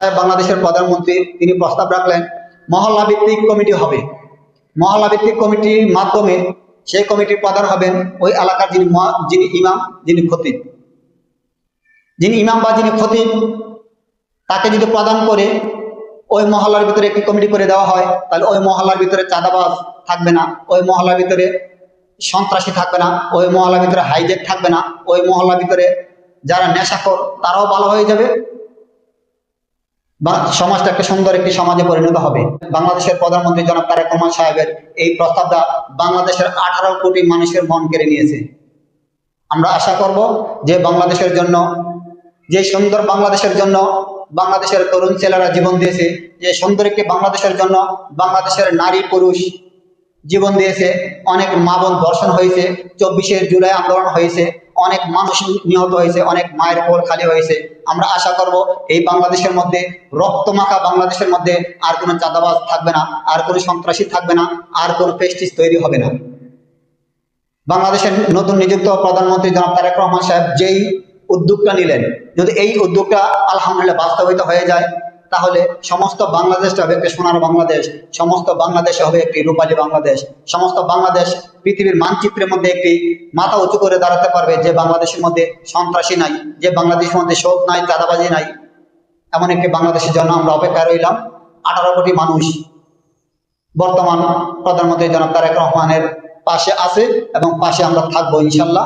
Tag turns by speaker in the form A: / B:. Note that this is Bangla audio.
A: বাংলাদেশের প্রধানমন্ত্রী তিনি প্রস্তাব রাখলেন মহল্লা ভিত্তিক কমিটি হবে। মহল্লা ভিত্তিক কমিটির মাধ্যমে সেই কমিটির প্রধান হবেন ওই এলাকার যিনি ইমাম, যিনি খতিব। যিনি ইমাম বা যিনি খতিব তাকে যদি প্রদান করে ওই মহল্লার ভিতরে একটি কমিটি করে দেওয়া হয়, তাহলে ওই মহল্লার ভিতরে চাঁদাবাজ থাকবে না, ওই মহল্লার ভিতরে সন্ত্রাসী থাকবে না, ওই মহল্লার ভিতরে হাইজেক থাকবে না, ওই মহল্লার ভিতরে যারা নেশাখোর তারাও ভালো হয়ে যাবে, বা সমাজটা একটা সুন্দর একটি সমাজে পরিণত হবে। বাংলাদেশের প্রধানমন্ত্রী জনাব তারেক রহমান সাহেবের এই প্রস্তাবটা বাংলাদেশের 18 কোটি মানুষের মন কেড়ে নিয়েছে। আমরা আশা করব যে বাংলাদেশের জন্য, যে সুন্দর বাংলাদেশের জন্য বাংলাদেশের তরুণ ছেলেরা জীবন দিয়েছে, যে সুন্দর একটি বাংলাদেশের জন্য বাংলাদেশের নারী পুরুষ জীবন দিয়েছে, অনেক মা বোন ধর্ষণ হয়েছে, 24শে জুলাই আন্দোলন হয়েছে, অনেক মানুষ নিহত হয়েছে, অনেক মায়ের কোল খালি হয়েছে। আমরা আশা করব এই বাংলাদেশের মধ্যে, রক্তমাখা বাংলাদেশের মধ্যে আর কোনো চাঁদাবাজ থাকবে না, আর কোনো সন্ত্রাসী থাকবে না, আর কোনো পেস্টিস তৈরি হবে না। বাংলাদেশের নতুন নিযুক্ত প্রধানমন্ত্রী জনাব তারেক রহমান সাহেব যেই উদ্যোগটা নিলেন, যদি এই উদ্যোগটা আলহামদুলিল্লাহ বাস্তবায়িত হয়ে যায়, তাহলে সমস্ত বাংলাদেশটা হবে একটি সোনার বাংলাদেশ, সমস্ত বাংলাদেশে হবে একটি রূপালী বাংলাদেশ, সমস্ত বাংলাদেশ পৃথিবীর মানচিত্রের মধ্যে একটি মাথা উঁচু করে দাঁড়াতে পারবে, যে বাংলাদেশের মধ্যে সন্ত্রাসী নাই, যে বাংলাদেশের মধ্যে শোক নাই, চাঁদাবাজি নাই। এমন একটি বাংলাদেশের জন্য আমরা অপেক্ষায় রইলাম। 18 কোটি মানুষ বর্তমান প্রধানমন্ত্রী জনাব তারেক রহমানের পাশে আছে এবং পাশে আমরা থাকবো ইনশাল্লাহ।